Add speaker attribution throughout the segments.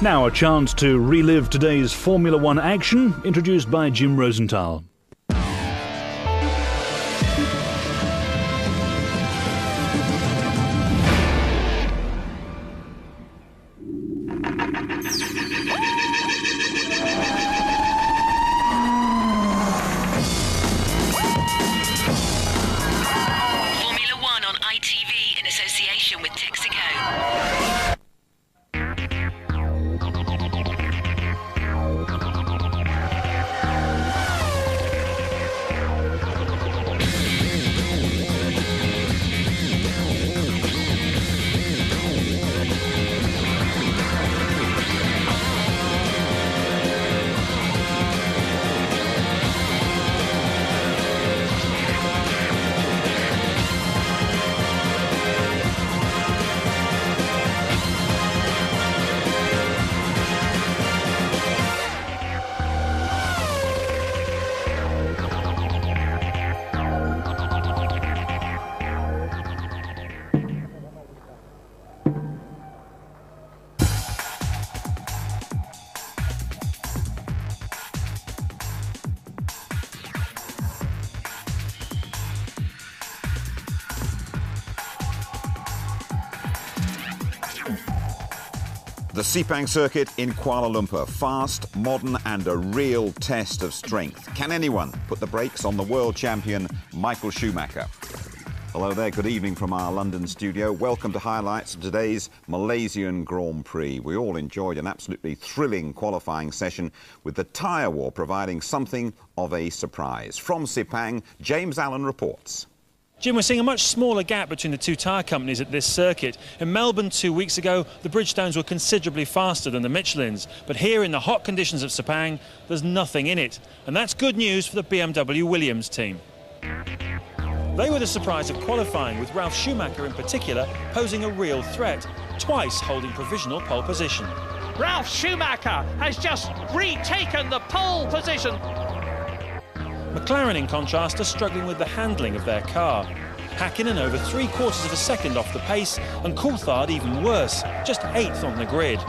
Speaker 1: Now a chance to relive today's Formula One action, introduced by Jim Rosenthal.
Speaker 2: With Texaco.
Speaker 3: The Sepang circuit in Kuala Lumpur, fast, modern and a real test of strength. Can anyone put the brakes on the world champion Michael Schumacher? Hello there, good evening from our London studio. Welcome to highlights of today's Malaysian Grand Prix. We all enjoyed an absolutely thrilling qualifying session with the tyre war providing something of a surprise. From Sepang, James Allen reports.
Speaker 4: Jim, we're seeing a much smaller gap between the two tyre companies at this circuit. In Melbourne 2 weeks ago, the Bridgestones were considerably faster than the Michelins. But here in the hot conditions of Sepang, there's nothing in it. And that's good news for the BMW Williams team. They were the surprise of qualifying, with Ralf Schumacher in particular posing a real threat, twice holding provisional pole position.
Speaker 5: Ralf Schumacher has just retaken the pole position.
Speaker 4: McLaren, in contrast, are struggling with the handling of their car. Hakkinen over 3/4 of a second off the pace, and Coulthard even worse, just 8th on the grid.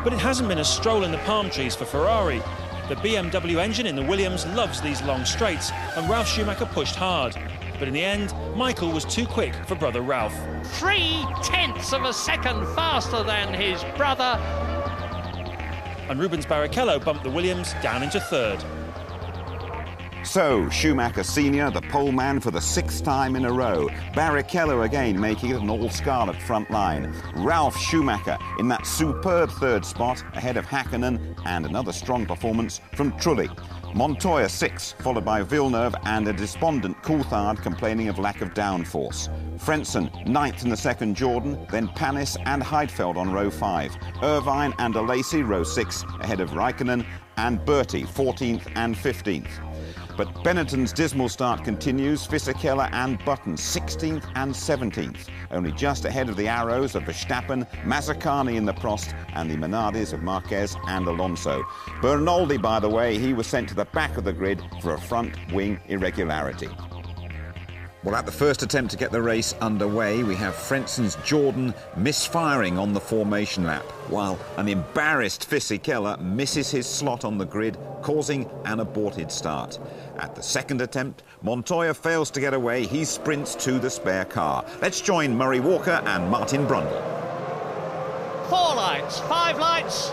Speaker 4: But it hasn't been a stroll in the palm trees for Ferrari. The BMW engine in the Williams loves these long straights, and Ralf Schumacher pushed hard. But in the end, Michael was too quick for brother Ralf.
Speaker 5: 3/10 of a second faster than his brother.
Speaker 4: And Rubens Barrichello bumped the Williams down into third.
Speaker 3: So, Schumacher Sr., the pole man for the 6th time in a row. Barrichello again making it an all-scarlet front line. Ralf Schumacher in that superb third spot ahead of Hakkinen, and another strong performance from Trulli. Montoya 6th, followed by Villeneuve and a despondent Coulthard complaining of lack of downforce. Frentzen 9th in the second Jordan, then Panis and Heidfeld on row 5. Irvine and Alesi row 6 ahead of Raikkonen, and Bertie 14th and 15th. But Benetton's dismal start continues. Fisichella and Button 16th and 17th, only just ahead of the arrows of Verstappen, Mazzacani in the Prost, and the Minardis of Marquez and Alonso. Bernaldi, by the way, he was sent to the back of the grid for a front wing irregularity. Well, at the first attempt to get the race underway, we have Frentzen's Jordan misfiring on the formation lap, while an embarrassed Fisichella misses his slot on the grid, causing an aborted start. At the second attempt, Montoya fails to get away. He sprints to the spare car. Let's join Murray Walker and Martin Brundle.
Speaker 5: 4 lights, 5 lights.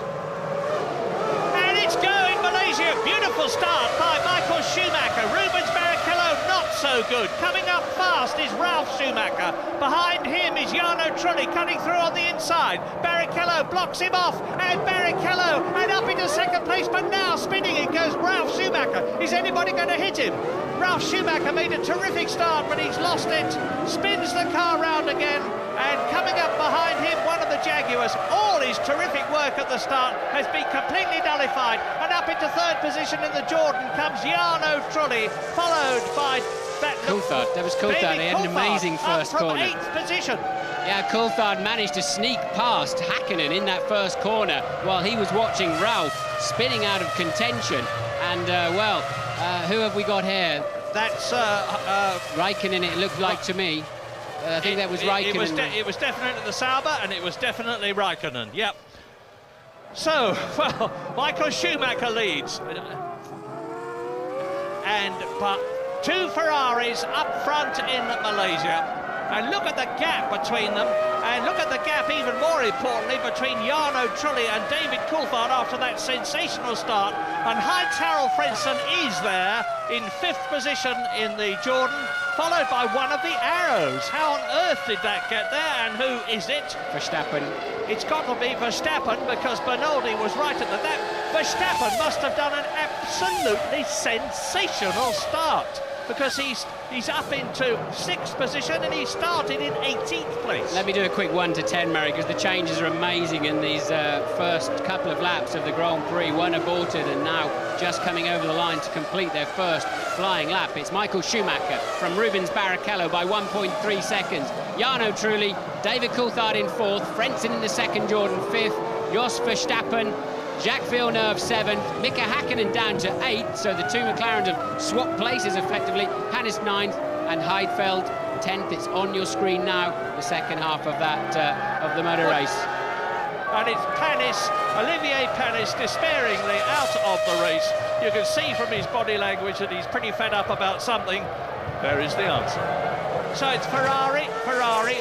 Speaker 5: And it's going, Malaysia. Beautiful start by Michael Schumacher. Rubens Barrichello not so good. Coming up fast is Ralf Schumacher. Behind him is Jarno Trulli cutting through on the inside. Barrichello blocks him off, and Barrichello and up into second place, but now spinning it goes Ralf Schumacher. Is anybody going to hit him? Ralf Schumacher made a terrific start, but he's lost it. Spins the car round again, and coming up behind him, one of the Jaguars. All his terrific work at the start has been completely nullified, and up into third position in the Jordan comes Jarno Trulli, followed by
Speaker 6: Coulthard. That was Coulthard. He had an amazing first corner.
Speaker 5: 8th position.
Speaker 6: Yeah, Coulthard managed to sneak past Hakkinen in that first corner while he was watching Ralf spinning out of contention. And, who have we got here?
Speaker 5: That's
Speaker 6: Raikkonen, it looked like to me. I think that was Raikkonen.
Speaker 5: It was definitely the Sauber, and it was definitely Raikkonen, yep. So, well, Michael Schumacher leads. But two Ferraris up front in Malaysia. And look at the gap between them. And look at the gap, even more importantly, between Jarno Trulli and David Coulthard after that sensational start. And Heinz-Harald Frentzen is there in 5th position in the Jordan, followed by one of the Arrows. How on earth did that get there, and who is it?
Speaker 6: Verstappen.
Speaker 5: It's got to be Verstappen, because Bernoldi was right at the back. Verstappen must have done an absolutely sensational start, because he's up into 6th position and he started in 18th place.
Speaker 6: Let me do a quick 1 to 10, Mary, because the changes are amazing in these first couple of laps of the Grand Prix. One aborted and now just coming over the line to complete their first flying lap. It's Michael Schumacher from Rubens Barrichello by 1.3 seconds. Jarno Trulli, David Coulthard in 4th, Frentzen in the 2nd, Jordan 5th, Jos Verstappen, Jacques Villeneuve 7th, Mika Hakkinen down to 8th, so the two McLarens have swapped places effectively. Panis 9th and Heidfeld 10th. It's on your screen now, the second half of that of the motor race.
Speaker 5: And it's Panis, Olivier Panis, despairingly out of the race. You can see from his body language that he's pretty fed up about something. There is the answer. So it's Ferrari,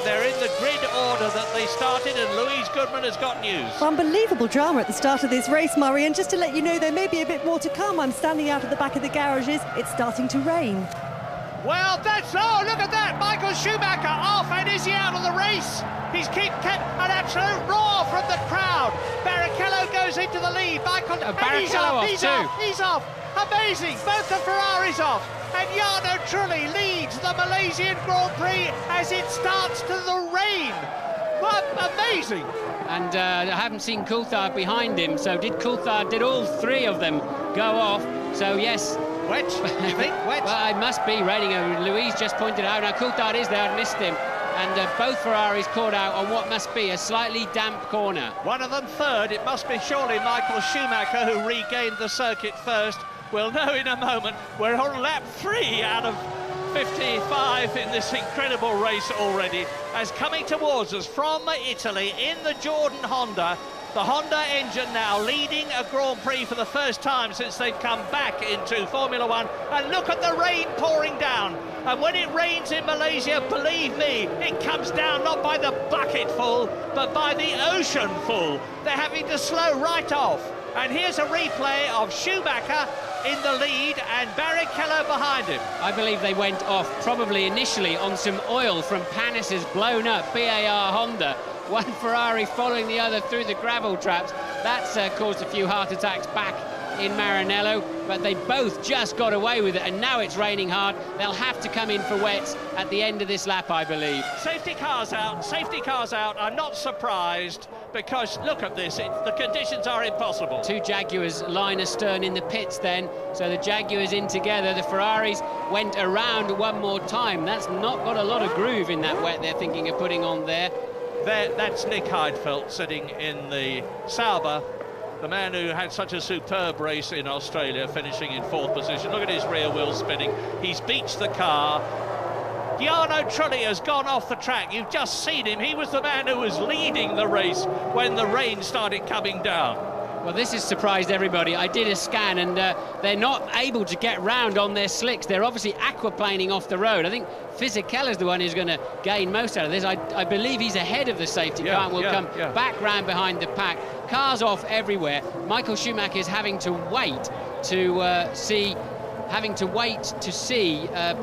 Speaker 5: they're in the grid order that they started, and Louise Goodman has got news.
Speaker 7: Unbelievable drama at the start of this race, Murray, and just to let you know, there may be a bit more to come. I'm standing out at the back of the garages. It's starting to rain.
Speaker 5: Well, oh, look at that! Michael Schumacher off, and is he out of the race? He's kept an absolute roar from the crowd. Barrichello goes into the lead. He's off. Amazing, both the Ferraris off. And Jarno Trulli leads the Malaysian Grand Prix as it starts to the rain. What amazing!
Speaker 6: And I haven't seen Coulthard behind him, so did all three of them go off? So yes.
Speaker 5: Wet, you think? Wet?
Speaker 6: Well, it must be raining. Louise just pointed out. Now Coulthard is there, I missed him. And both Ferraris caught out on what must be a slightly damp corner.
Speaker 5: One of them 3rd. It must be surely Michael Schumacher who regained the circuit first. We'll know in a moment. We're on lap 3 out of 55 in this incredible race already. As coming towards us from Italy in the Jordan Honda, the Honda engine now leading a Grand Prix for the first time since they've come back into Formula One. And look at the rain pouring down. And when it rains in Malaysia, believe me, it comes down not by the bucketful, but by the oceanful. They're having to slow right off. And here's a replay of Schumacher in the lead and Barrichello behind him.
Speaker 6: I believe they went off probably initially on some oil from Panis's blown up BAR Honda. One Ferrari following the other through the gravel traps. That's caused a few heart attacks back in Maranello, but they both just got away with it, and now it's raining hard. They'll have to come in for wets at the end of this lap, I believe.
Speaker 5: Safety cars out. I'm not surprised, because look at this, the conditions are impossible.
Speaker 6: Two Jaguars line astern in the pits then, so the Jaguars in together. The Ferraris went around one more time. That's not got a lot of groove in that wet they're thinking of putting on there.
Speaker 5: That's Nick Heidfeld sitting in the Sauber, the man who had such a superb race in Australia, finishing in 4th position. Look at his rear wheel spinning. He's beached the car. Jarno Trulli has gone off the track. You've just seen him. He was the man who was leading the race when the rain started coming down.
Speaker 6: Well, this has surprised everybody. I did a scan, and they're not able to get round on their slicks. They're obviously aquaplaning off the road. I think Fisichella's the one who's going to gain most out of this. I believe he's ahead of the safety car and will come back round behind the pack. Cars off everywhere. Michael Schumacher is having to wait to see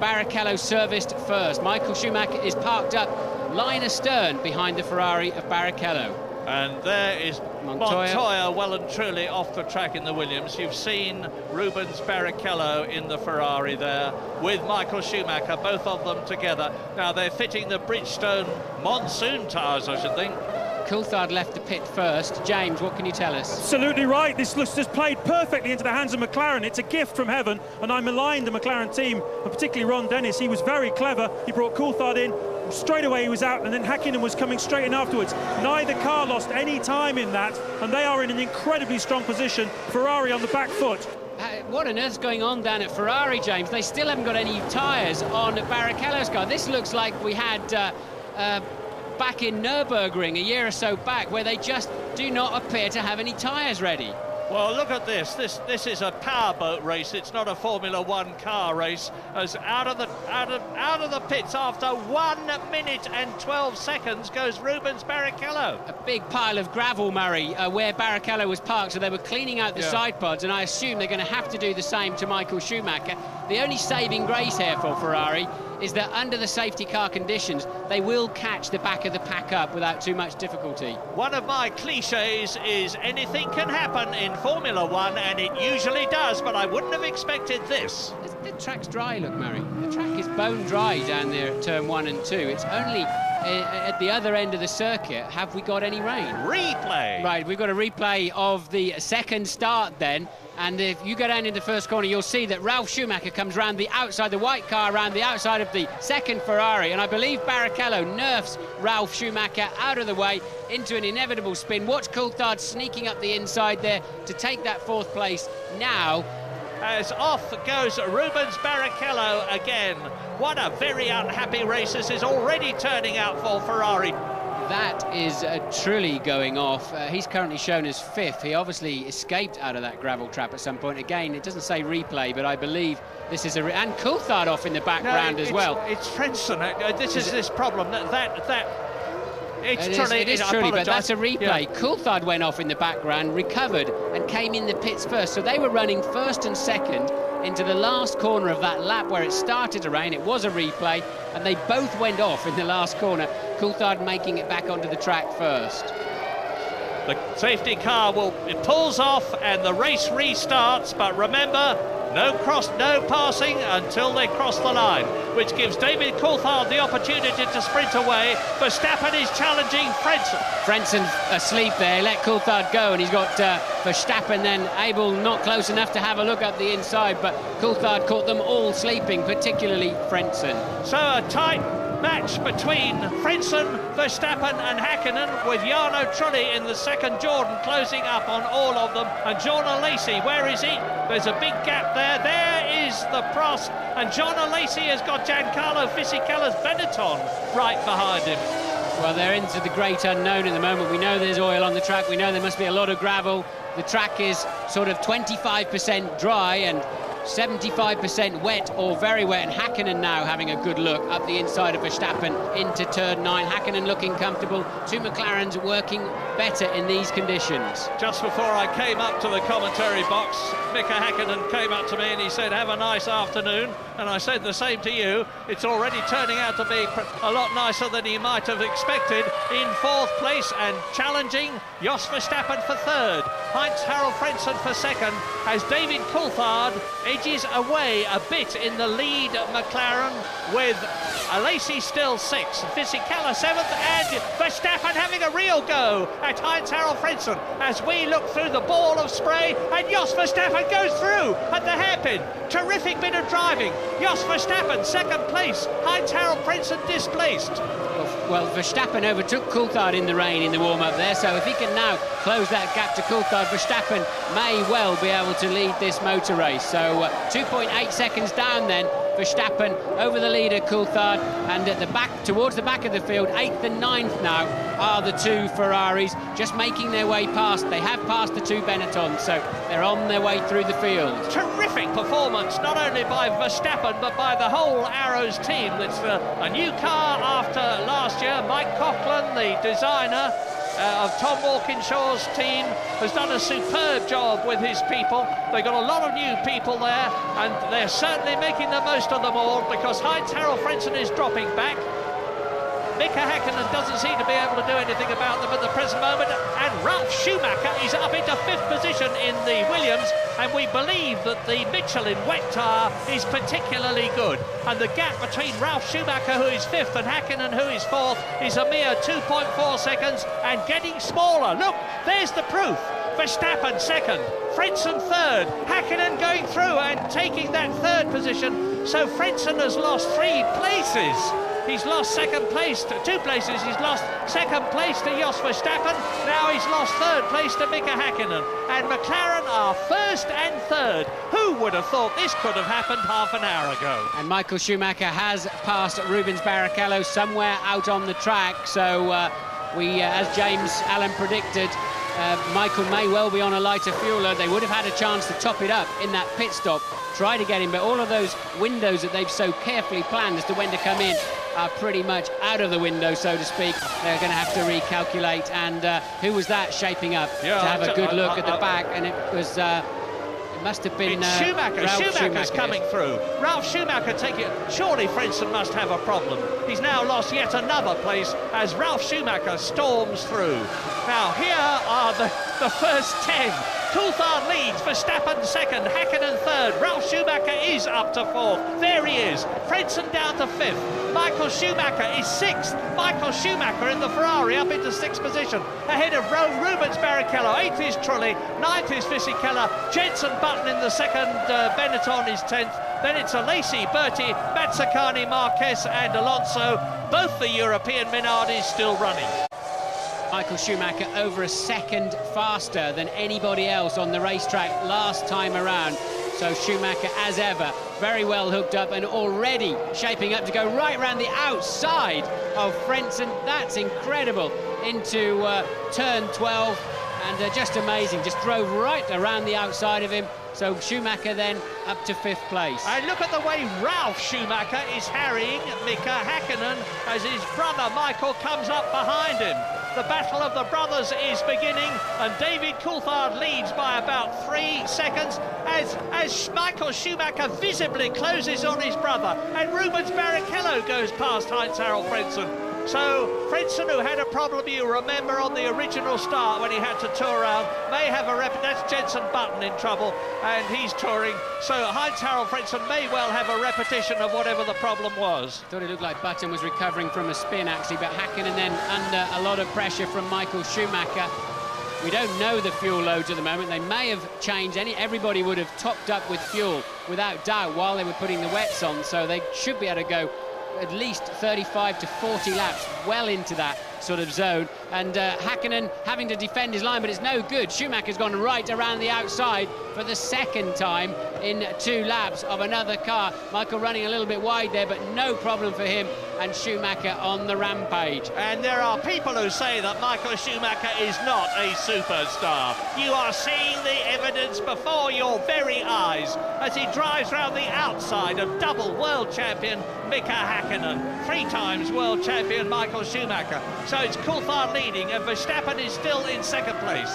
Speaker 6: Barrichello serviced first. Michael Schumacher is parked up line astern behind the Ferrari of Barrichello.
Speaker 5: And there is Montoya well and truly off the track in the Williams. You've seen Rubens Barrichello in the Ferrari there with Michael Schumacher, both of them together. Now they're fitting the Bridgestone monsoon tyres, I should think.
Speaker 6: Coulthard left the pit first. James, what can you tell us?
Speaker 4: Absolutely right. This looks just played perfectly into the hands of McLaren. It's a gift from heaven, and I maligned the McLaren team, and particularly Ron Dennis. He was very clever. He brought Coulthard in. Straight away he was out, and then Hakkinen was coming straight in afterwards. Neither car lost any time in that, and they are in an incredibly strong position. Ferrari on the back foot.
Speaker 6: What on earth's going on down at Ferrari, James? They still haven't got any tyres on Barrichello's car. This looks like we had back in Nürburgring a year or so back, where they just do not appear to have any tyres ready.
Speaker 5: Well, look at this. This is a powerboat race. It's not a Formula One car race. As out of the pits after 1 minute and 12 seconds goes Rubens Barrichello.
Speaker 6: A big pile of gravel, Murray, where Barrichello was parked, so they were cleaning out the side pods, and I assume they're going to have to do the same to Michael Schumacher. The only saving grace here for Ferrari is that under the safety car conditions, they will catch the back of the pack up without too much difficulty.
Speaker 5: One of my cliches is anything can happen in Formula One, and it usually does, but I wouldn't have expected this.
Speaker 6: The track's dry, look, Murray. The track is bone dry down there at turn 1 and 2. It's only at the other end of the circuit have we got any rain.
Speaker 5: Replay!
Speaker 6: Right, we've got a replay of the second start then. And if you go down into the first corner, you'll see that Ralf Schumacher comes round the outside, the white car around the outside of the second Ferrari. And I believe Barrichello nerfs Ralf Schumacher out of the way into an inevitable spin. Watch Coulthard sneaking up the inside there to take that 4th place now.
Speaker 5: As off goes Rubens Barrichello again. What a very unhappy race this is already turning out for Ferrari.
Speaker 6: That is truly going off. He's currently shown as 5th. He obviously escaped out of that gravel trap at some point. Again, it doesn't say replay, but I believe this is and Coulthard off in the background as well.
Speaker 5: It's Frentzen. This is this problem
Speaker 6: It is truly, but that's a replay. Yeah. Coulthard went off in the background, recovered, and came in the pits first. So they were running 1st and 2nd into the last corner of that lap where it started to rain. It was a replay, and they both went off in the last corner. Coulthard making it back onto the track first.
Speaker 5: The safety car it pulls off and the race restarts, but remember, no passing until they cross the line, which gives David Coulthard the opportunity to sprint away. Verstappen is challenging Frentzen.
Speaker 6: Frentzen asleep there, let Coulthard go, and he's got Verstappen then able, not close enough to have a look up the inside, but Coulthard caught them all sleeping, particularly Frentzen.
Speaker 5: So a tight match between Frentzen, Verstappen and Hakkinen, with Jarno Trulli in the second Jordan closing up on all of them. And John Lacey, where is he? There's a big gap there. There is the Prost, and John Lacey has got Giancarlo Fisichella's Benetton right behind him.
Speaker 6: Well, they're into the great unknown at the moment. We know there's oil on the track. We know there must be a lot of gravel. The track is sort of 25% dry and 75% wet or very wet, and Hakkinen now having a good look up the inside of Verstappen into turn 9. Hakkinen looking comfortable. 2 McLarens working better in these conditions.
Speaker 5: Just before I came up to the commentary box, Mika Hakkinen came up to me and he said, "Have a nice afternoon," and I said the same to you. It's already turning out to be a lot nicer than he might have expected. In 4th place and challenging Jos Verstappen for 3rd. Heinz-Harald Frentzen for 2nd, as David Coulthard edges away a bit in the lead McLaren, with Lacey still 6th, Fisichella 7th, and Verstappen having a real go at Heinz-Harald Frentzen as we look through the ball of spray, and Jos Verstappen goes through at the hairpin. Terrific bit of driving. Jos Verstappen 2nd place, Heinz-Harald Frentzen displaced.
Speaker 6: Well, Verstappen overtook Coulthard in the rain in the warm-up there, so if he can now close that gap to Coulthard, Verstappen may well be able to lead this motor race. So 2.8 seconds down then, Verstappen over the leader Coulthard, and at the back, towards the back of the field, 8th and 9th now are the 2 Ferraris, just making their way past. They have passed the 2 Benettons, so they're on their way through the field.
Speaker 5: Terrific performance, not only by Verstappen, but by the whole Arrows team. It's a new car after last year. Mike Coughlin, the designer of Tom Walkinshaw's team, has done a superb job with his people. They've got a lot of new people there, and they're certainly making the most of them all, because Heinz-Harald Frentzen is dropping back. Mika Hakkinen doesn't seem to be able to do anything about them at the present moment, and Ralf Schumacher is up into 5th position in the Williams, and we believe that the Michelin wet tyre is particularly good. And the gap between Ralf Schumacher, who is 5th, and Hakkinen, who is 4th, is a mere 2.4 seconds, and getting smaller. Look, there's the proof. Verstappen 2nd, Frentzen 3rd, Hakkinen going through and taking that 3rd position. So Frentzen has lost 3 places. He's lost second place to 2 places. He's lost second place to Jos Verstappen. Now he's lost third place to Mika Häkkinen. And McLaren are first and third. Who would have thought this could have happened half an hour ago?
Speaker 6: And Michael Schumacher has passed Rubens Barrichello somewhere out on the track. So as James Allen predicted, Michael may well be on a lighter fuel load. They would have had a chance to top it up in that pit stop, try to get him, but all of those windows that they've so carefully planned as to when to come in are pretty much out of the window, so to speak. They're going to have to recalculate. And who was that shaping up to have a good look at the back? And it was... it must have been
Speaker 5: Schumacher. Schumacher's coming
Speaker 6: yes.
Speaker 5: through. Ralf Schumacher taking it. Surely Frentzen must have a problem. He's now lost yet another place as Ralf Schumacher storms through. Now here are the first 10. Coulthard leads, Verstappen second, Häkkinen third. Ralf Schumacher is up to fourth. There he is. Frentzen down to fifth. Michael Schumacher is sixth. Michael Schumacher in the Ferrari up into sixth position. Ahead of Rubens Barrichello. Eighth is Trulli. Ninth is Fisichella. Jenson Button in the second. Benetton is 10th. Then it's Alesi, Berti, Mazzacani, Marquez and Alonso. Both the European Minardi still running.
Speaker 6: Michael Schumacher over a second faster than anybody else on the racetrack last time around. So Schumacher, as ever, very well hooked up and already shaping up to go right around the outside of Frentzen. That's incredible. Into turn 12, and just amazing. Just drove right around the outside of him. So Schumacher then up to fifth place.
Speaker 5: And look at the way Ralf Schumacher is harrying Mika Häkkinen as his brother Michael comes up behind him. The battle of the brothers is beginning, and David Coulthard leads by about 3 seconds as Michael Schumacher visibly closes on his brother, and Rubens Barrichello goes past Heinz-Harald Frentzen. So Frentzen, who had a problem, you remember, on the original start when he had to tour around, may have a that's Jenson Button in trouble, and he's touring. So Heinz-Harald Frentzen may well have a repetition of whatever the problem was.
Speaker 6: Thought it looked like Button was recovering from a spin, actually, but Häkkinen then under a lot of pressure from Michael Schumacher. We don't know the fuel loads at the moment. They may have changed. Everybody would have topped up with fuel, without doubt, while they were putting the wets on, so they should be able to go at least 35 to 40 laps, well into that sort of zone. And Häkkinen having to defend his line, but it's no good. Schumacher's gone right around the outside for the second time in 2 laps of another car. Michael running a little bit wide there, but no problem for him, and Schumacher on the rampage.
Speaker 5: And there are people who say that Michael Schumacher is not a superstar. You are seeing the evidence before your very eyes as he drives round the outside of double world champion Mika Häkkinen, 3 times world champion Michael Schumacher. So it's Coulthard leading, and Verstappen is still in second place.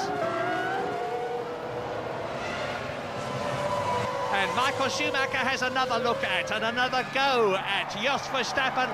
Speaker 5: And Michael Schumacher has another look at and another go at Jos Verstappen,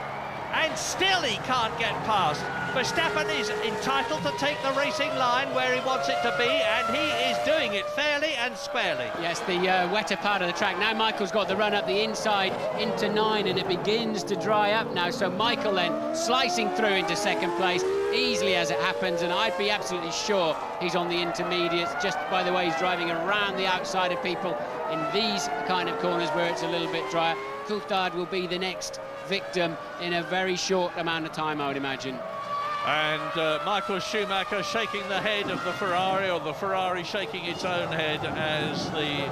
Speaker 5: and still he can't get past. Verstappen is entitled to take the racing line where he wants it to be, and he is doing it fairly and squarely.
Speaker 6: Yes, the wetter part of the track. Now Michael's got the run up the inside into 9, and it begins to dry up now. So Michael then slicing through into second place, easily as it happens, and I'd be absolutely sure he's on the intermediates just by the way he's driving around the outside of people in these kind of corners where it's a little bit drier. Coulthard will be the next victim in a very short amount of time, I would imagine.
Speaker 5: And Michael Schumacher shaking the head of the Ferrari, or the Ferrari shaking its own head, as the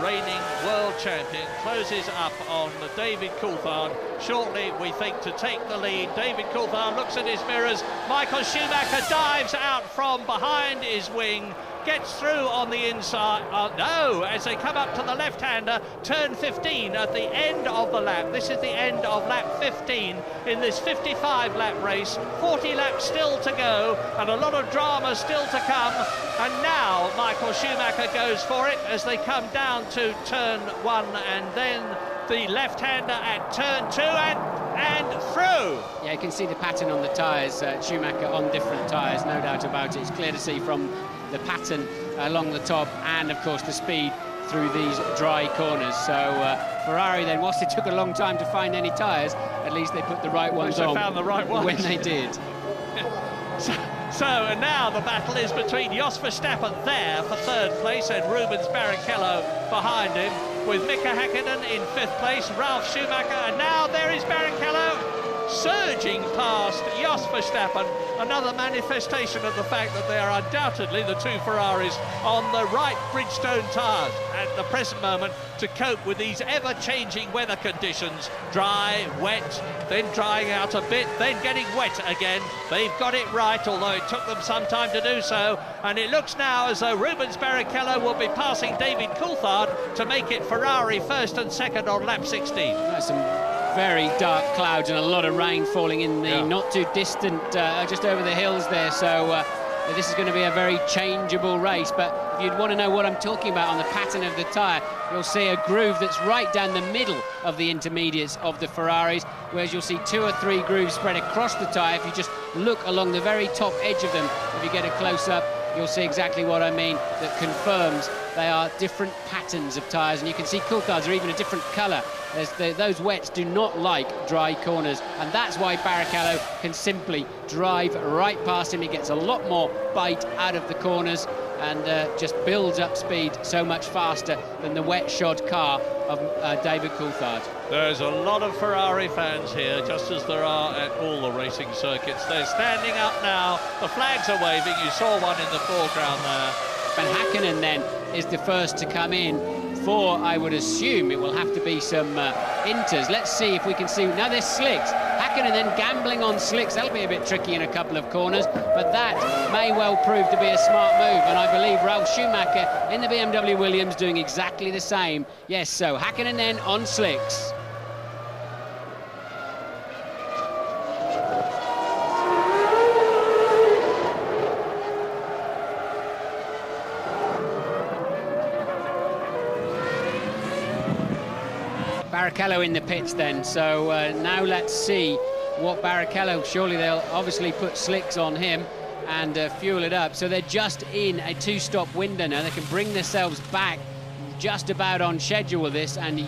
Speaker 5: reigning world champion closes up on David Coulthard. Shortly, we think, to take the lead. David Coulthard looks at his mirrors. Michael Schumacher dives out from behind his wing, gets through on the inside. No, as they come up to the left-hander, turn 15 at the end of the lap. This is the end of lap 15 in this 55-lap race. 40 laps still to go, and a lot of drama still to come. And now Michael Schumacher goes for it as they come down to turn 1, and then the left-hander at turn 2 and through.
Speaker 6: Yeah, you can see the pattern on the tyres. Schumacher on different tyres, no doubt about it. It's clear to see from the pattern along the top, and of course the speed through these dry corners. So Ferrari then, whilst it took a long time to find any tyres, at least they put the right ones on.
Speaker 5: They found the right ones
Speaker 6: when they did.
Speaker 5: So and now the battle is between Jos Verstappen there for third place and Rubens Barrichello behind him, with Mika Häkkinen in fifth place, Ralf Schumacher, and now there is Barrichello. surging past Jos Verstappen, another manifestation of the fact that they are undoubtedly the two Ferraris on the right Bridgestone tyres at the present moment to cope with these ever-changing weather conditions. Dry, wet, then drying out a bit, then getting wet again. They've got it right, although it took them some time to do so, and it looks now as though Rubens Barrichello will be passing David Coulthard to make it Ferrari first and second on lap 16.
Speaker 6: That's some very dark clouds and a lot of rain falling in the not too distant, just over the hills there, so this is going to be a very changeable race. But if you'd want to know what I'm talking about on the pattern of the tyre, you'll see a groove that's right down the middle of the intermediates of the Ferraris, whereas you'll see 2 or 3 grooves spread across the tyre. If you just look along the very top edge of them, if you get a close-up, you'll see exactly what I mean. That confirms they are different patterns of tyres, and you can see Coulthard's are even a different colour. Those wets do not like dry corners, and that's why Barrichello can simply drive right past him. He gets a lot more bite out of the corners and just builds up speed so much faster than the wet-shod car of David Coulthard.
Speaker 5: There's a lot of Ferrari fans here, just as there are at all the racing circuits. They're standing up now, the flags are waving, you saw one in the foreground there.
Speaker 6: Van Hakkinen then is the first to come in for, I would assume, it will have to be some inters. Let's see if we can see. Now there's slicks. Hakkinen then gambling on slicks. That'll be a bit tricky in a couple of corners, but that may well prove to be a smart move, and I believe Ralf Schumacher in the BMW Williams doing exactly the same. Yes, so Hakkinen then on slicks. Barrichello in the pits then, so now let's see what Barrichello, surely they'll obviously put slicks on him and fuel it up, so they're just in a 2-stop window now. They can bring themselves back just about on schedule with this, and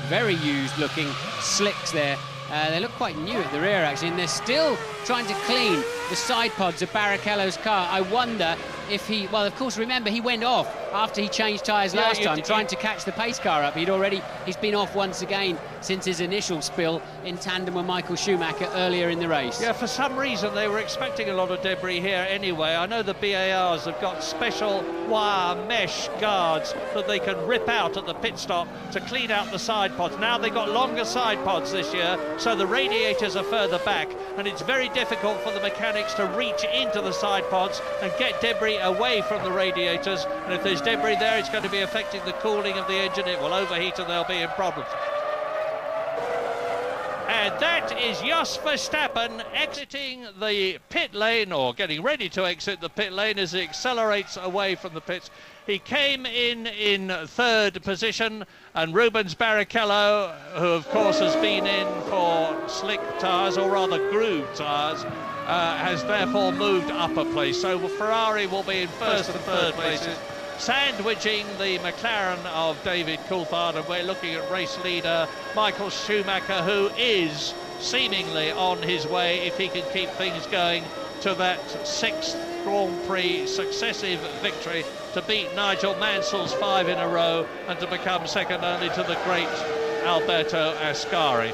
Speaker 6: very used looking slicks there. They look quite new at the rear actually, and they're still trying to clean the side pods of Barrichello's car. I wonder if he, well, of course, remember he went off after he changed tyres last time, trying to catch the pace car up. He's been off once again since his initial spill in tandem with Michael Schumacher earlier in the race.
Speaker 5: Yeah, for some reason they were expecting a lot of debris here anyway. I know the BARs have got special wire mesh guards that they can rip out at the pit stop to clean out the side pods. Now they've got longer side pods this year, so the radiators are further back, and it's very difficult for the mechanics to reach into the side pods and get debris away from the radiators, and if there's debris there, it's going to be affecting the cooling of the engine. It will overheat and they'll be in problems. And that is Jos Verstappen exiting the pit lane, or getting ready to exit the pit lane as he accelerates away from the pits. He came in third position, and Rubens Barrichello, who of course has been in for slick tyres, or rather grooved tyres, has therefore moved up a place. So Ferrari will be in first and third places, sandwiching the McLaren of David Coulthard, and we're looking at race leader Michael Schumacher, who is seemingly on his way, if he can keep things going, to that 6th Grand Prix successive victory, to beat Nigel Mansell's 5 in a row and to become second only to the great Alberto Ascari.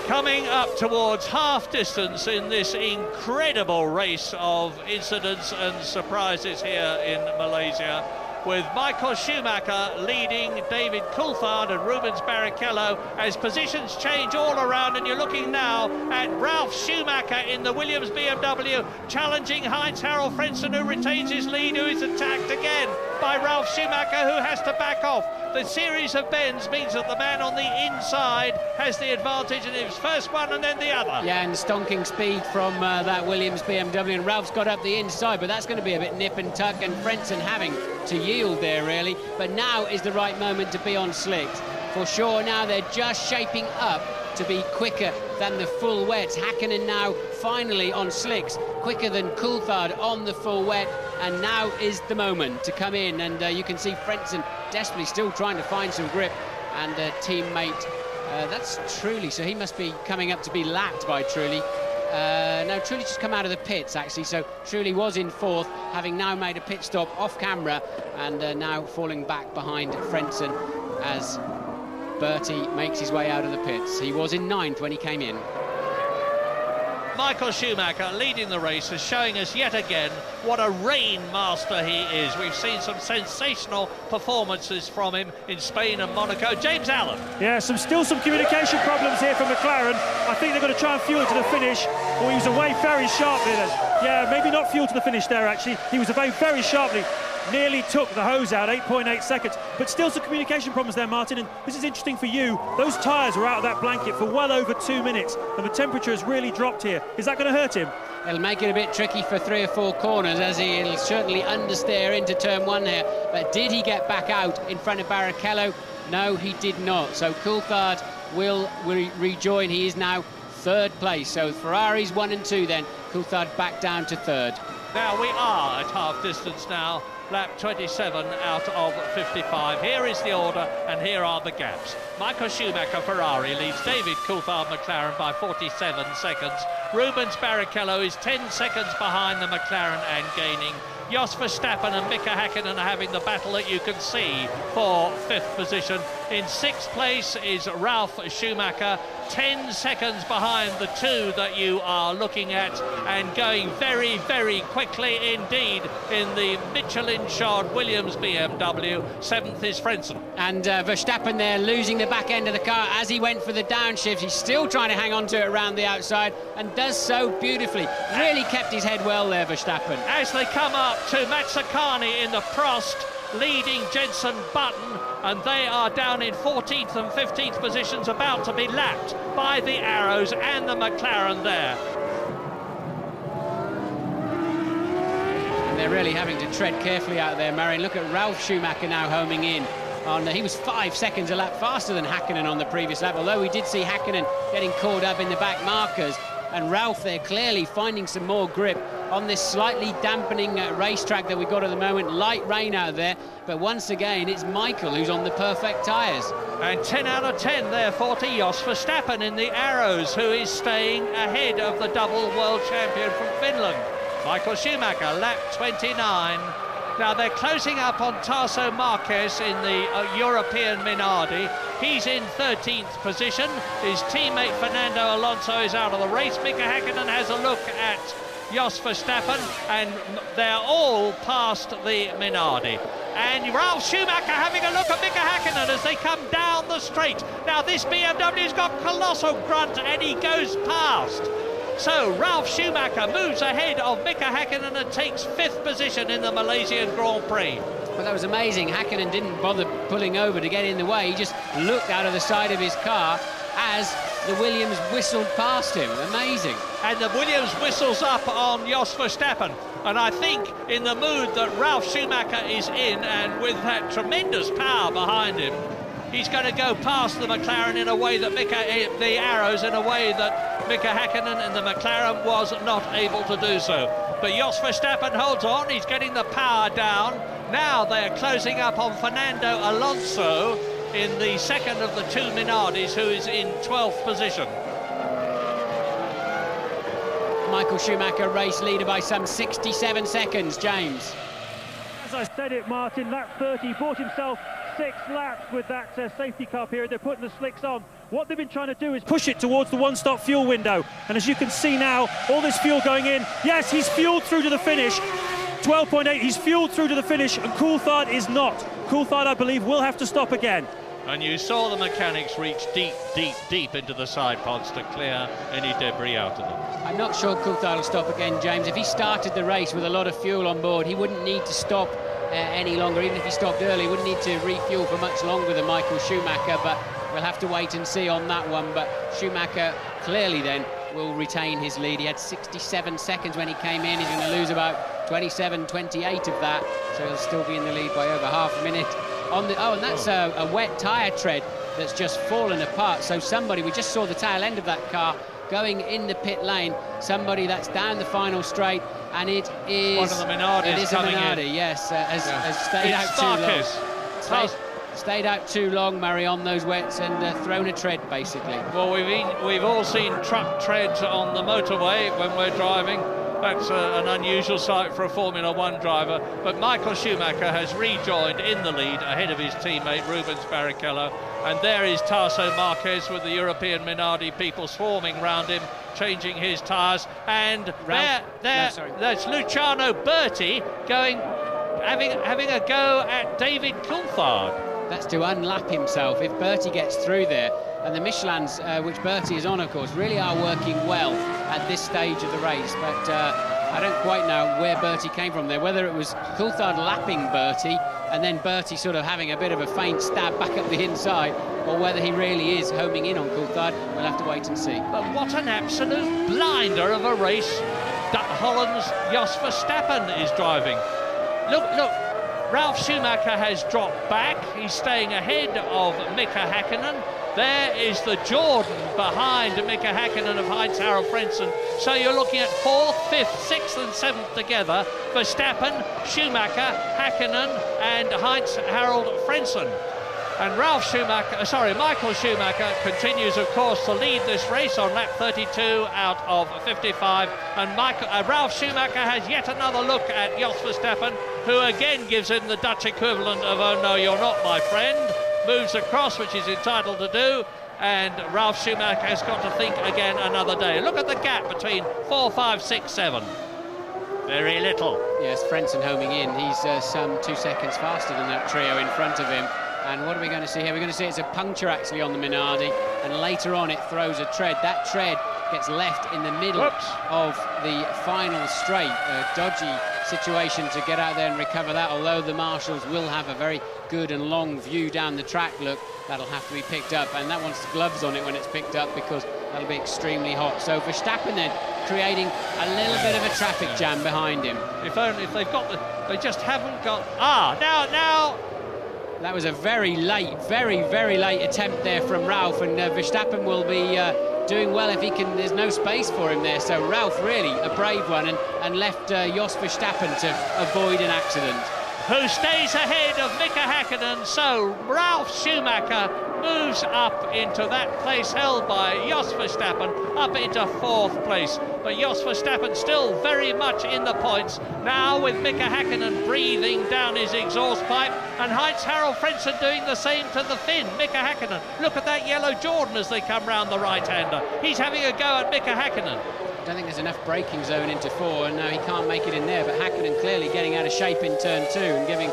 Speaker 5: Coming up towards half distance in this incredible race of incidents and surprises here in Malaysia, with Michael Schumacher leading David Coulthard and Rubens Barrichello as positions change all around, and you're looking now at Ralf Schumacher in the Williams BMW challenging Heinz-Harald Frentzen, who retains his lead, who is attacked again by Ralf Schumacher, who has to back off. The series of bends means that the man on the inside has the advantage, and it's first one and then the other. Yeah, and stonking speed from that Williams BMW, and Ralph's got up the inside, but that's going to be a bit nip and tuck, and Frentzen having to yield there really. But now is the right moment to be on slicks for sure. Now they're just shaping up to be quicker than the full wets. Hakkinen now finally on slicks, quicker than Coulthard on the full wet, and now is the moment to come in. And you can see Frentzen desperately still trying to find some grip, and teammate, that's Trulli, so he must be coming up to be lapped by Trulli. No, Trulli just come out of the pits actually, so Trulli was in fourth, having now made a pit stop off camera, and now falling back behind Frentzen as Bertie makes his way out of the pits. He was in ninth when he came in. Michael Schumacher leading the race is showing us yet again what a rain master he is. We've seen some sensational performances from him in Spain and Monaco. James Allen.
Speaker 8: Yeah, still some communication problems here for McLaren. I think they're going to try and fuel to the finish. Well, he was away very sharply then. Yeah, maybe not fuel to the finish there, actually. He was away very sharply. Nearly took the hose out, 8.8 seconds. But still some communication problems there, Martin. And this is interesting for you. Those tyres were out of that blanket for well over 2 minutes. And the temperature has really dropped here. Is that going to hurt him?
Speaker 6: It'll make it a bit tricky for 3 or 4 corners, as he'll certainly understeer into turn 1 here. But did he get back out in front of Barrichello? No, he did not. So Coulthard will rejoin. He is now 3rd place. So Ferrari's 1 and 2 then. Coulthard back down to 3rd.
Speaker 5: Now we are at half distance now. Lap 27 out of 55. Here is the order and here are the gaps. Michael Schumacher, Ferrari, leads David Coulthard, McLaren by 47 seconds. Rubens Barrichello is 10 seconds behind the McLaren and gaining. Jos Verstappen and Mika Häkkinen are having the battle that you can see for 5th position. In 6th place is Ralf Schumacher, 10 seconds behind the 2 that you are looking at, and going very, very quickly indeed in the Michelin-shod Williams BMW. 7th is Frentzen.
Speaker 6: And Verstappen there losing the back end of the car as he went for the downshift. He's still trying to hang on to it around the outside and does so beautifully. Really kept his head well there, Verstappen.
Speaker 5: As they come up to Mazzacani in the Prost, leading Jenson Button, and they are down in 14th and 15th positions, about to be lapped by the Arrows and the McLaren there.
Speaker 6: And they're really having to tread carefully out there, Marion. Look at Ralf Schumacher now homing in. He was 5 seconds a lap faster than Häkkinen on the previous lap, although we did see Häkkinen getting caught up in the back markers. And Ralf there clearly finding some more grip on this slightly dampening racetrack that we've got at the moment. Light rain out there, but once again it's Michael who's on the perfect tyres.
Speaker 5: And 10 out of 10 therefore to Jos Verstappen in the Arrows, who is staying ahead of the double world champion from Finland. Michael Schumacher, lap 29. Now they're closing up on Tarso Marquez in the European Minardi. He's in 13th position. His teammate Fernando Alonso is out of the race. Mika Häkkinen has a look at Jos Verstappen, and they're all past the Minardi. And Ralf Schumacher having a look at Mika Häkkinen as they come down the straight. Now this BMW's got colossal grunt and he goes past. So Ralf Schumacher moves ahead of Mika Häkkinen and takes 5th position in the Malaysian Grand Prix.
Speaker 6: Well, that was amazing. Häkkinen didn't bother pulling over to get in the way. He just looked out of the side of his car as the Williams whistled past him. Amazing.
Speaker 5: And the Williams whistles up on Jos Verstappen. And I think in the mood that Ralf Schumacher is in, and with that tremendous power behind him, he's going to go past the McLaren in a way that the Arrows in a way that Mika Häkkinen and the McLaren was not able to do so. But Jos Verstappen holds on. He's getting the power down. Now they're closing up on Fernando Alonso in the second of the 2 Minardis, who is in 12th position.
Speaker 6: Michael Schumacher, race leader by some 67 seconds, James.
Speaker 8: As I said it, Martin, lap 30, bought himself 6 laps with that safety car period. They're putting the slicks on. What they've been trying to do is push it towards the one-stop fuel window. And as you can see now, all this fuel going in. Yes, he's fueled through to the finish. 12.8, he's fueled through to the finish, and Coulthard is not. Coulthard, I believe, will have to stop again.
Speaker 5: And you saw the mechanics reach deep, deep, deep into the side pods to clear any debris out of them.
Speaker 6: I'm not sure Coulthard will stop again, James. If he started the race with a lot of fuel on board, he wouldn't need to stop any longer. Even if he stopped early, he wouldn't need to refuel for much longer than Michael Schumacher, but we'll have to wait and see on that one. But Schumacher clearly then will retain his lead. He had 67 seconds when he came in. He's going to lose about 27, 28 of that, so he'll still be in the lead by over half a minute. On the, and that's a wet tyre tread that's just fallen apart. So somebody, we just saw the tail end of that car going in the pit lane. Somebody that's down the final straight, and it is
Speaker 5: one of the Minardis.
Speaker 6: It is
Speaker 5: coming
Speaker 6: a Minardi,
Speaker 5: in.
Speaker 6: Yes, has stayed
Speaker 5: it's
Speaker 6: out too long. Stayed out too long, Murray, on those wets and thrown a tread, basically.
Speaker 5: Well, we've all seen truck treads on the motorway when we're driving. That's an unusual sight for a Formula One driver. But Michael Schumacher has rejoined in the lead ahead of his teammate Rubens Barrichello. And there is Tarso Marquez with the European Minardi people swarming round him, changing his tyres. And there's Luciano Berti having a go at David Coulthard.
Speaker 6: That's to unlap himself if Berti gets through there. And the Michelins, which Berti is on, of course, really are working well at this stage of the race. But I don't quite know where Berti came from there, whether it was Coulthard lapping Berti and then Berti sort of having a bit of a faint stab back up the inside, or whether he really is homing in on Coulthard. We'll have to wait and see.
Speaker 5: But what an absolute blinder of a race Holland's Jos Verstappen is driving. Look, Ralf Schumacher has dropped back. He's staying ahead of Mika Häkkinen. There is the Jordan behind Mika Häkkinen of Heinz-Harald Frentzen. So you're looking at 4th, 5th, 6th and 7th together. Verstappen, Schumacher, Häkkinen and Heinz-Harald Frentzen. And Michael Schumacher continues, of course, to lead this race on lap 32 out of 55. And Ralf Schumacher has yet another look at Jos Verstappen, who again gives him the Dutch equivalent of, "Oh no, you're not my friend." Moves across, which he's entitled to do, and Ralf Schumacher has got to think again another day. Look at the gap between 4, 5, 6, 7. Very little.
Speaker 6: Yes, Frentzen homing in. He's some 2 seconds faster than that trio in front of him. And what are we going to see here? We're going to see it's a puncture actually on the Minardi, and later on it throws a tread. That tread gets left in the middle of the final straight. A dodgy situation to get out there and recover that, although the marshals will have a very good and long view down the track. Look, that'll have to be picked up, and that wants gloves on it when it's picked up, because that'll be extremely hot. So Verstappen then creating a little bit of a traffic jam behind him.
Speaker 5: If they've got they just haven't got. Now.
Speaker 6: That was a very very late attempt there from Ralf, and Verstappen will be doing well if he can. There's no space for him there, so Ralf really a brave one and left Jos Verstappen to avoid an accident.
Speaker 5: Who stays ahead of Mika Häkkinen, so Ralf Schumacher moves up into that place held by Jos Verstappen, up into 4th place. But Jos Verstappen still very much in the points, now with Mika Häkkinen breathing down his exhaust pipe, and Heinz-Harald Frentzen doing the same to the Finn, Mika Häkkinen. Look at that yellow Jordan as they come round the right-hander. He's having a go at Mika Häkkinen.
Speaker 6: I don't think there's enough braking zone into 4, and no, he can't make it in there, but Häkkinen clearly getting out of shape in turn 2 and giving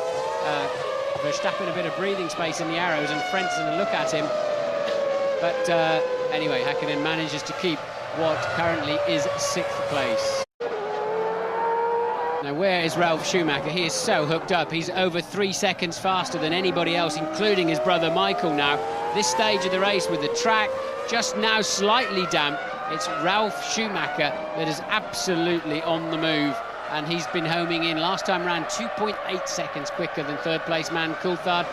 Speaker 6: Verstappen a bit of breathing space in the arrows, and Frentzen a look at him. But anyway, Häkkinen manages to keep what currently is 6th place. Now, where is Ralf Schumacher? He is so hooked up. He's over 3 seconds faster than anybody else, including his brother Michael now. This stage of the race with the track just now slightly damp, it's Ralf Schumacher that is absolutely on the move, and he's been homing in last time round 2.8 seconds quicker than 3rd place man Coulthard,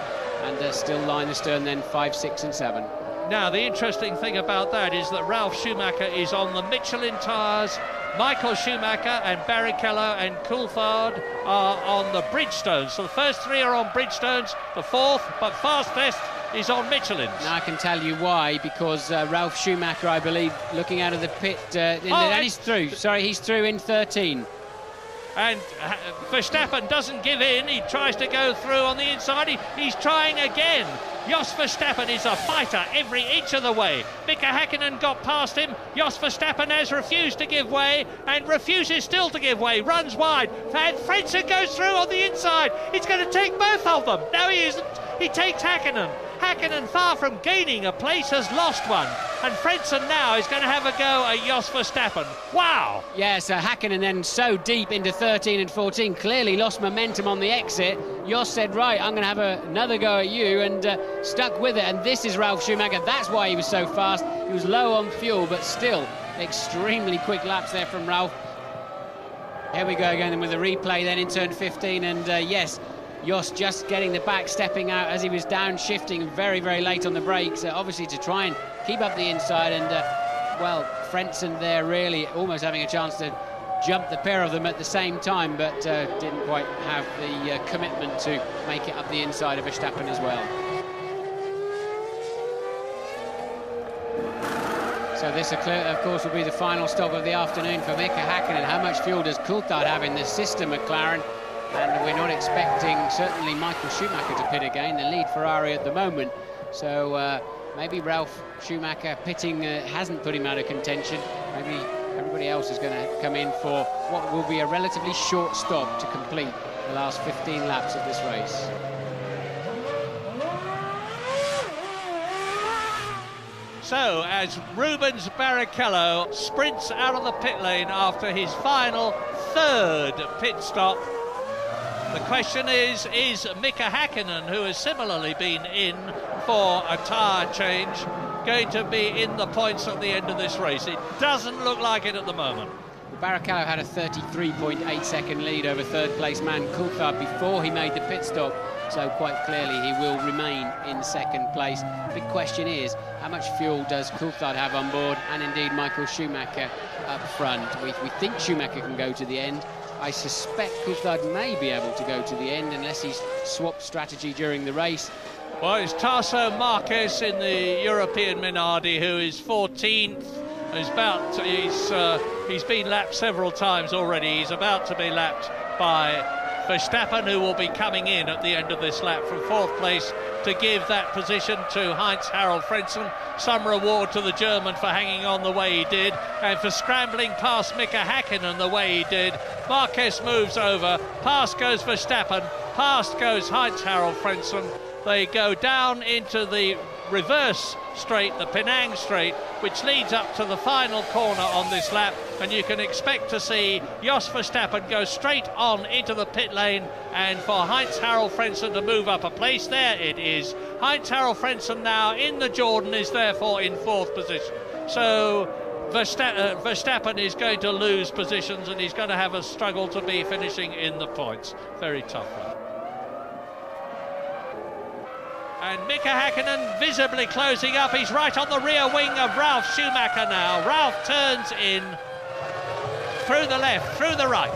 Speaker 6: and still line astern then 5, 6 and 7.
Speaker 5: Now, the interesting thing about that is that Ralf Schumacher is on the Michelin tyres. Michael Schumacher and Barrichello and Coulthard are on the Bridgestones. So the first 3 are on Bridgestones, the 4th, but fastest, is on Michelin's.
Speaker 6: Now I can tell you why, because Ralf Schumacher, I believe, looking out of the pit, and he's through. Sorry, he's through in 13.
Speaker 5: And Verstappen doesn't give in. He tries to go through on the inside. He's trying again. Jos Verstappen is a fighter every inch of the way. Mika Häkkinen got past him. Jos Verstappen has refused to give way and refuses still to give way. Runs wide. And Frentzen goes through on the inside. He's going to take both of them. No, he isn't. He takes Häkkinen. Häkkinen, far from gaining a place, has lost one. And Frentzen now is going to have a go at Jos Verstappen. Wow!
Speaker 6: Yes, Häkkinen then so deep into 13 and 14, clearly lost momentum on the exit. Jos said, right, I'm going to have another go at you, and stuck with it. And this is Ralf Schumacher. That's why he was so fast. He was low on fuel, but still extremely quick laps there from Ralf. Here we go again with a replay then in turn 15, and yes, Jos just getting the back, stepping out as he was downshifting very, very late on the brakes, obviously to try and keep up the inside, and well, Frentzen there really almost having a chance to jump the pair of them at the same time, but didn't quite have the commitment to make it up the inside of Verstappen as well. So this, of course, will be the final stop of the afternoon for Mika Häkkinen. How much fuel does Coulthard have in the system, McLaren? And we're not expecting, certainly, Michael Schumacher to pit again, the lead Ferrari at the moment. So maybe Ralf Schumacher pitting hasn't put him out of contention. Maybe everybody else is going to come in for what will be a relatively short stop to complete the last 15 laps of this race.
Speaker 5: So, as Rubens Barrichello sprints out of the pit lane after his final third pit stop, the question is Mika Häkkinen, who has similarly been in for a tyre change, going to be in the points at the end of this race? It doesn't look like it at the moment.
Speaker 6: Barrichello had a 33.8 second lead over third place man Coulthard before he made the pit stop, so quite clearly he will remain in second place. The big question is, how much fuel does Coulthard have on board, and indeed Michael Schumacher up front? We think Schumacher can go to the end. I suspect Coulthard may be able to go to the end unless he's swapped strategy during the race.
Speaker 5: Well, it's Tasso Marquez in the European Minardi, who is 14th. He's been lapped several times already. He's about to be lapped by Verstappen, who will be coming in at the end of this lap from fourth place to give that position to Heinz-Harald Frentzen. Some reward to the German for hanging on the way he did, and for scrambling past Mika Häkkinen the way he did. Marquez moves over, past goes Verstappen, past goes Heinz-Harald Frentzen. They go down into the reverse straight, the Penang straight, which leads up to the final corner on this lap, and you can expect to see Jos Verstappen go straight on into the pit lane, and for Heinz-Harald Frentzen to move up a place. There it is. Heinz-Harald Frentzen now in the Jordan is therefore in fourth position. So Verstappen is going to lose positions, and he's going to have a struggle to be finishing in the points. Very tough one. And Mika Häkkinen visibly closing up. He's right on the rear wing of Ralf Schumacher now. Ralf turns in through the left, through the right.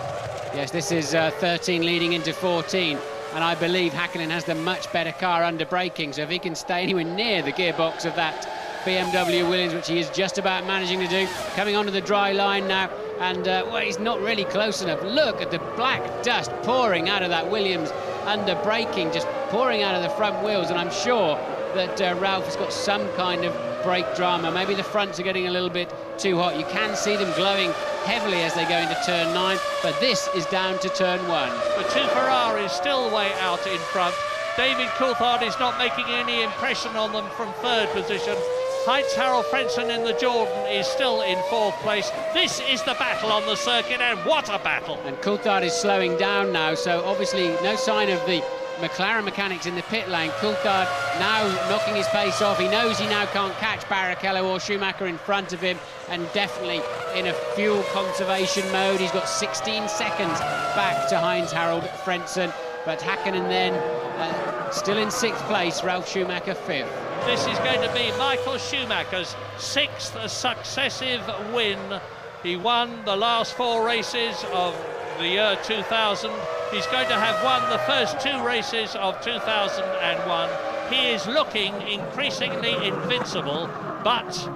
Speaker 6: Yes, this is 13 leading into 14. And I believe Häkkinen has the much better car under braking. So if he can stay anywhere near the gearbox of that BMW Williams, which he is just about managing to do, coming onto the dry line now. And, well, he's not really close enough. Look at the black dust pouring out of that Williams under braking, just pouring out of the front wheels, and I'm sure that Ralf has got some kind of brake drama. Maybe the fronts are getting a little bit too hot. You can see them glowing heavily as they go into turn 9, but this is down to turn 1.
Speaker 5: The two Ferraris still way out in front. David Coulthard is not making any impression on them from third position. Heinz-Harald Frentzen in the Jordan is still in fourth place. This is the battle on the circuit, and what a battle!
Speaker 6: And Coulthard is slowing down now, so obviously no sign of the McLaren mechanics in the pit lane. Coulthard now knocking his pace off. He knows he now can't catch Barrichello or Schumacher in front of him, and definitely in a fuel conservation mode. He's got 16 seconds back to Heinz-Harald Frentzen, but Häkkinen then still in sixth place, Ralf Schumacher fifth.
Speaker 5: This is going to be Michael Schumacher's sixth successive win. He won the last 4 races of the year 2000. He's going to have won the first 2 races of 2001. He is looking increasingly invincible, but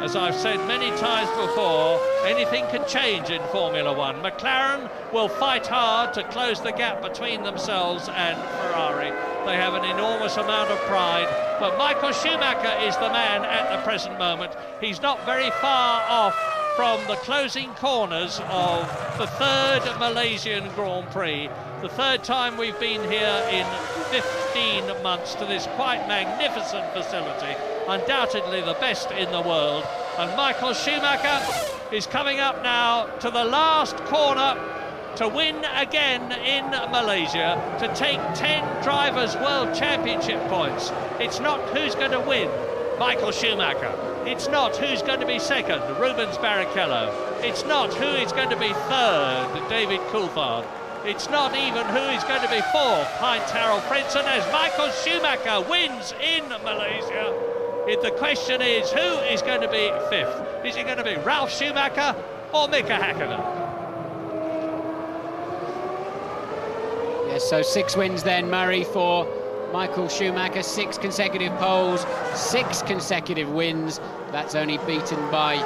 Speaker 5: as I've said many times before, anything can change in Formula One. McLaren will fight hard to close the gap between themselves and Ferrari. They have an enormous amount of pride, but Michael Schumacher is the man at the present moment. He's not very far off from the closing corners of the third Malaysian Grand Prix. The third time we've been here in 15 months to this quite magnificent facility. Undoubtedly the best in the world. And Michael Schumacher is coming up now to the last corner to win again in Malaysia, to take 10 Drivers' World Championship points. It's not who's going to win, Michael Schumacher. It's not who's going to be second, Rubens Barrichello. It's not who is going to be third, David Coulthard. It's not even who is going to be fourth, Heinz-Harald Frentzen, as Michael Schumacher wins in Malaysia. The question is, who is going to be fifth? Is it going to be Ralf Schumacher or Mika Häkkinen? Yes,
Speaker 6: so 6 wins then, Murray, for Michael Schumacher, 6 consecutive poles, 6 consecutive wins. That's only beaten by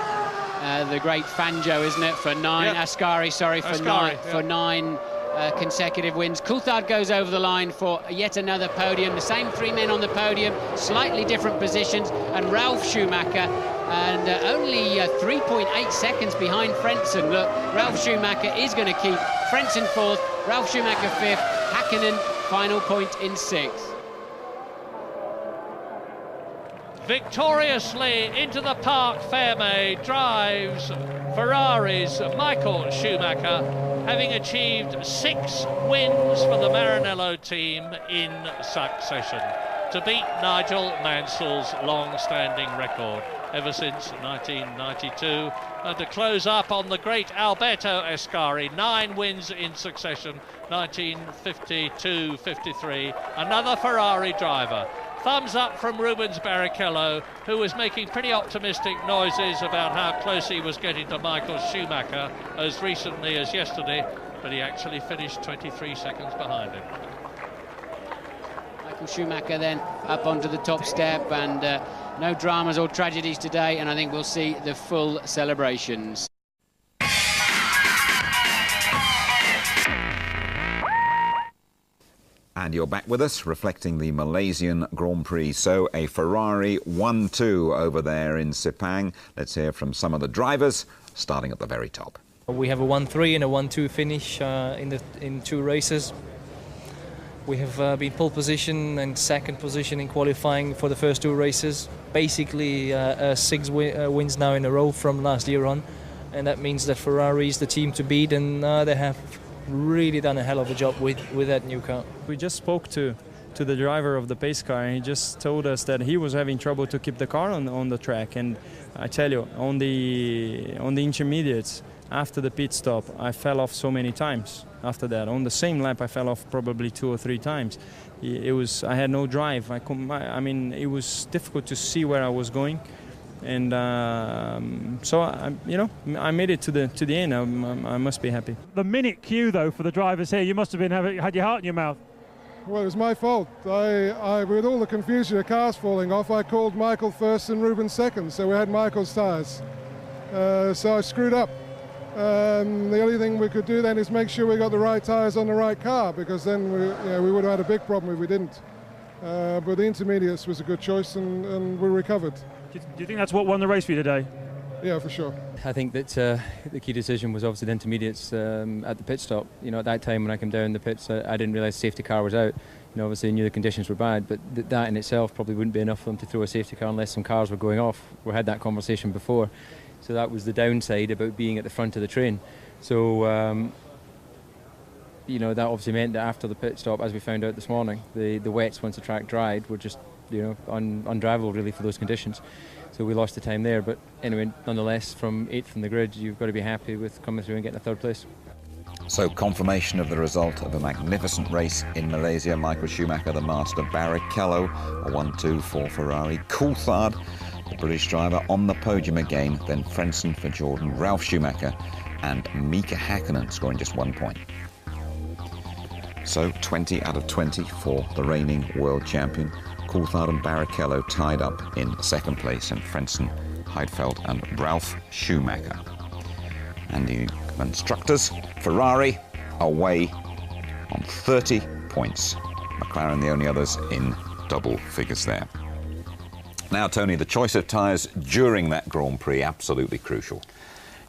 Speaker 6: the great Fangio, isn't it? For 9,
Speaker 5: yep.
Speaker 6: Ascari, sorry, for
Speaker 5: Ascari,
Speaker 6: 9, for 9 consecutive wins. Coulthard goes over the line for yet another podium. The same 3 men on the podium, slightly different positions, and Ralf Schumacher, and only 3.8 seconds behind Frentzen. Look, Ralf Schumacher is going to keep Frentzen 4th, Ralf Schumacher 5th, Häkkinen final point in 6th.
Speaker 5: Victoriously into the Parc Fermé drives Ferrari's Michael Schumacher, having achieved 6 wins for the Maranello team in succession, to beat Nigel Mansell's long-standing record ever since 1992, and to close up on the great Alberto Ascari, 9 wins in succession, 1952-53, another Ferrari driver. Thumbs up from Rubens Barrichello, who was making pretty optimistic noises about how close he was getting to Michael Schumacher as recently as yesterday, but he actually finished 23 seconds behind him.
Speaker 6: Michael Schumacher then up onto the top step, and no dramas or tragedies today, and I think we'll see the full celebrations.
Speaker 3: And you're back with us, reflecting the Malaysian Grand Prix. So a Ferrari 1-2 over there in Sepang. Let's hear from some of the drivers, starting at the very top.
Speaker 9: We have a 1-3 and a 1-2 finish in 2 races. We have been pole position and second position in qualifying for the first 2 races. Basically 6 wins now in a row from last year on. And that means that Ferrari is the team to beat, and they have really done a hell of a job with that new car.
Speaker 10: We just spoke to the driver of the pace car, and he just told us that he was having trouble to keep the car on the track. And I tell you, on the intermediates, after the pit stop, I fell off so many times. After that, on the same lap, I fell off probably 2 or 3 times. I had no drive. I mean, it was difficult to see where I was going. And so I made it to the end. I must be happy.
Speaker 8: The minute queue though for the drivers here, you must have been had your heart in your mouth.
Speaker 11: Well, it was my fault. I with all the confusion of cars falling off, I called Michael first and Ruben second, so we had Michael's tyres. So I screwed up. The only thing we could do then is make sure we got the right tyres on the right car, because then we would have had a big problem if we didn't. But the intermediates was a good choice, and we recovered.
Speaker 8: Do you think that's what won the race for you today?
Speaker 11: Yeah, for sure.
Speaker 9: I think that the key decision was obviously the intermediates at the pit stop. You know, at that time when I came down the pits, I didn't realise the safety car was out. You know, obviously I knew the conditions were bad, but that in itself probably wouldn't be enough for them to throw a safety car unless some cars were going off. We had that conversation before. So that was the downside about being at the front of the train. So, that obviously meant that after the pit stop, as we found out this morning, the wets, once the track dried, were just undrivable really for those conditions. So we lost the time there, but anyway, nonetheless, from 8th in the grid, you've got to be happy with coming through and getting a 3rd place.
Speaker 3: So confirmation of the result of a magnificent race in Malaysia. Michael Schumacher, the master. Barrichello, a 1-2 for Ferrari. Coulthard, the British driver, on the podium again. Then Frentzen for Jordan, Ralf Schumacher and Mika Häkkinen scoring just 1 point. So 20 out of 20 for the reigning world champion. Coulthard and Barrichello tied up in 2nd place, and Frentzen, Heidfeld and Ralf Schumacher. And the constructors, Ferrari away on 30 points. McLaren the only others in double figures there. Now, Tony, the choice of tyres during that Grand Prix, absolutely crucial.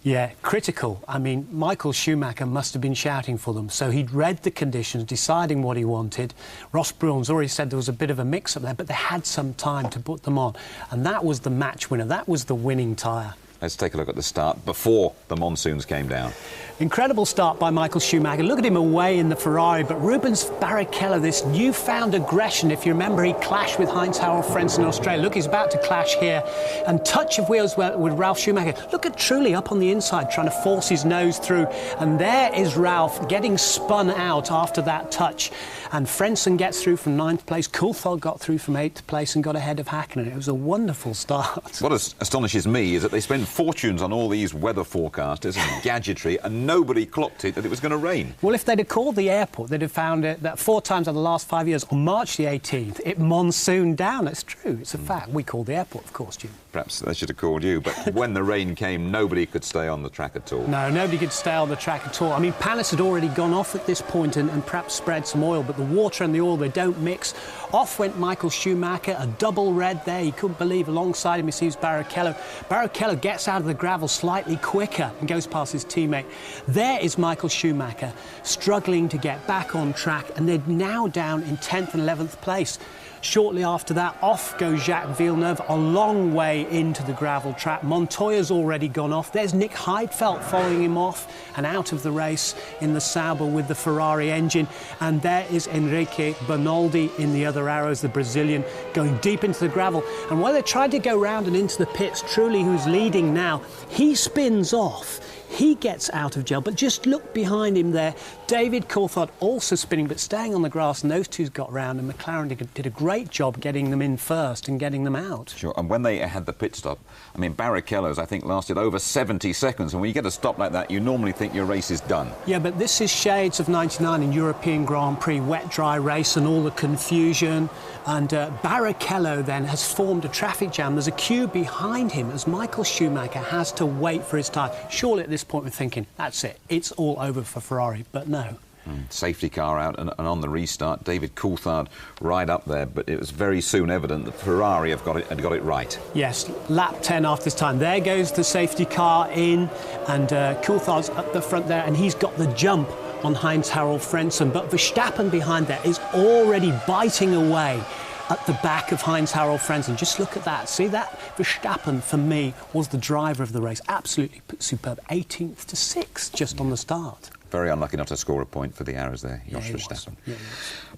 Speaker 12: Yeah, critical. I mean, Michael Schumacher must have been shouting for them. So he'd read the conditions, deciding what he wanted. Ross Brawn's already said there was a bit of a mix-up there, but they had some time to put them on. And that was the match winner. That was the winning tyre.
Speaker 3: Let's take a look at the start before the monsoons came down.
Speaker 12: Incredible start by Michael Schumacher. Look at him away in the Ferrari, but Rubens Barrichello, this newfound aggression. If you remember, he clashed with Heinz-Harald Frentzen in Australia. Look, he's about to clash here. And touch of wheels with Ralf Schumacher. Look at Trulli up on the inside, trying to force his nose through. And there is Ralf getting spun out after that touch. And Frentzen gets through from 9th place. Coulthard got through from 8th place and got ahead of Häkkinen. It was a wonderful start.
Speaker 3: What astonishes me is that they spent fortunes on all these weather forecasters and gadgetry, and nobody clocked it that it was going to rain.
Speaker 12: Well, if they'd have called the airport, they'd have found it that 4 times in the last 5 years, on March the 18th, it monsooned down. It's true. It's a fact. We called the airport, of course, Jim.
Speaker 3: Perhaps they should have called you, but when the rain came, nobody could stay on the track at all.
Speaker 12: No, nobody could stay on the track at all. I mean, Panis had already gone off at this point and perhaps spread some oil, but the water and the oil, they don't mix. Off went Michael Schumacher, a double red there. He couldn't believe. Alongside him, he sees Barrichello. Barrichello gets out of the gravel slightly quicker and goes past his teammate. There is Michael Schumacher, struggling to get back on track, and they're now down in 10th and 11th place. Shortly after that, off goes Jacques Villeneuve, a long way into the gravel trap. Montoya's already gone off. There's Nick Heidfeld following him off and out of the race in the Sauber with the Ferrari engine. And there is Enrique Bernaldi in the other arrows, the Brazilian, going deep into the gravel. And while they tried to go round and into the pits, Trulli, who's leading now, he spins off. He gets out of jail, but just look behind him there. David Coulthard also spinning, but staying on the grass, and those two's got round, and McLaren did a great job getting them in first and getting them out.
Speaker 3: Sure, and when they had the pit stop, I mean, Barrichello's, I think, lasted over 70 seconds, and when you get a stop like that, you normally think your race is done.
Speaker 12: Yeah, but this is shades of 99 in European Grand Prix, wet-dry race and all the confusion, and Barrichello then has formed a traffic jam. There's a queue behind him as Michael Schumacher has to wait for his time. Surely at this point we're thinking, that's it, it's all over for Ferrari, but no.
Speaker 3: Safety car out, and on the restart, David Coulthard right up there, but it was very soon evident that Ferrari had got it right.
Speaker 12: Yes, lap 10 after this time. There goes the safety car in, and Coulthard's up the front there, and he's got the jump on Heinz-Harald Frentzen, but Verstappen behind there is already biting away at the back of Heinz-Harald Frentzen. Just look at that. See that? Verstappen, for me, was the driver of the race. Absolutely superb. 18th to 6th just on the start.
Speaker 3: Very unlucky not to score a point for the arrows there, Jos Verstappen.
Speaker 12: Yeah,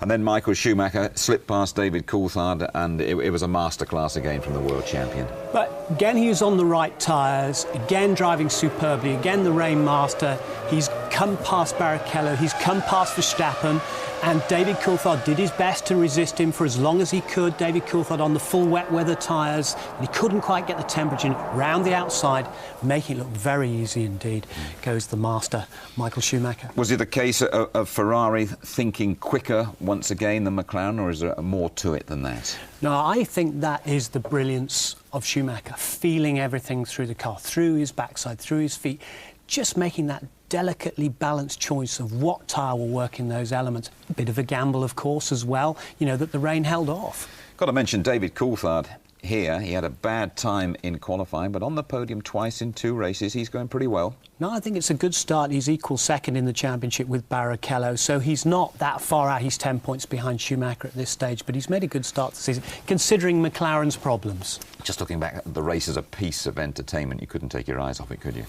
Speaker 3: and then Michael Schumacher slipped past David Coulthard, and it was a masterclass again from the world champion.
Speaker 12: But again, he was on the right tyres, again driving superbly, again the rain master. He's come past Barrichello, he's come past Verstappen, and David Coulthard did his best to resist him for as long as he could. David Coulthard on the full wet weather tyres, and he couldn't quite get the temperature round the outside, making it look very easy indeed. Goes the master, Michael Schumacher.
Speaker 3: Was it a case of Ferrari thinking quicker once again than McLaren, or is there more to it than that?
Speaker 12: No, I think that is the brilliance of Schumacher, feeling everything through the car, through his backside, through his feet, just making that delicately balanced choice of what tyre will work in those elements. A bit of a gamble, of course, as well, you know, that the rain held off.
Speaker 3: Got to mention David Coulthard here. He had a bad time in qualifying, but on the podium twice in 2 races, he's going pretty well.
Speaker 12: No, I think it's a good start. He's equal second in the championship with Barrichello, so he's not that far out. He's 10 points behind Schumacher at this stage, but he's made a good start to the season, considering McLaren's problems.
Speaker 3: Just looking back at the race as a piece of entertainment, you couldn't take your eyes off it, could you?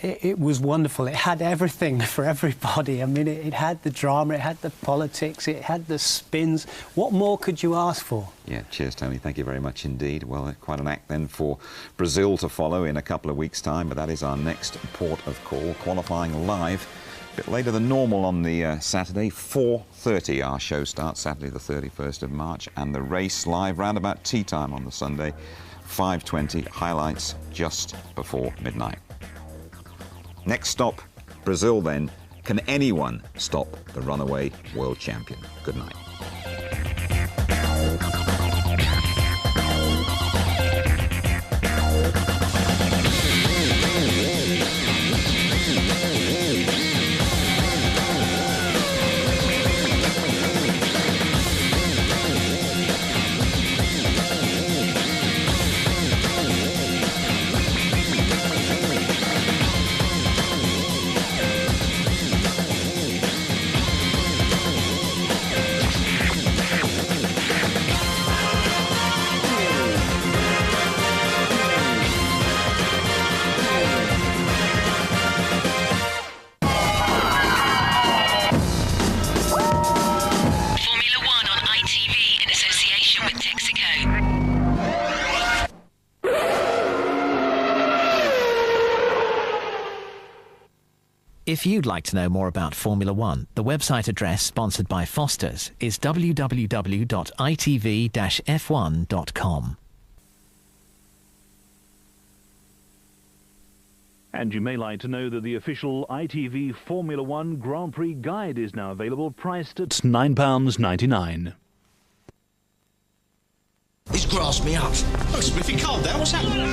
Speaker 12: It was wonderful. It had everything for everybody. I mean, it had the drama, it had the politics, it had the spins. What more could you ask for?
Speaker 3: Yeah, cheers, Tony. Thank you very much indeed. Well, quite an act then for Brazil to follow in a couple of weeks' time, but that is our next port of call, qualifying live. A bit later than normal on the Saturday, 4:30 our show starts, Saturday the 31st of March, and the race live round about tea time on the Sunday, 5:20, highlights just before midnight. Next stop, Brazil then. Can anyone stop the runaway world champion? Good night.
Speaker 13: If you'd like to know more about Formula One, the website address sponsored by Foster's is www.itv-f1.com.
Speaker 1: And you may like to know that the official ITV Formula One Grand Prix guide is now available, priced at £9.99.
Speaker 14: He's grasped me up. Oh, Spliffy, calm down. What's happening?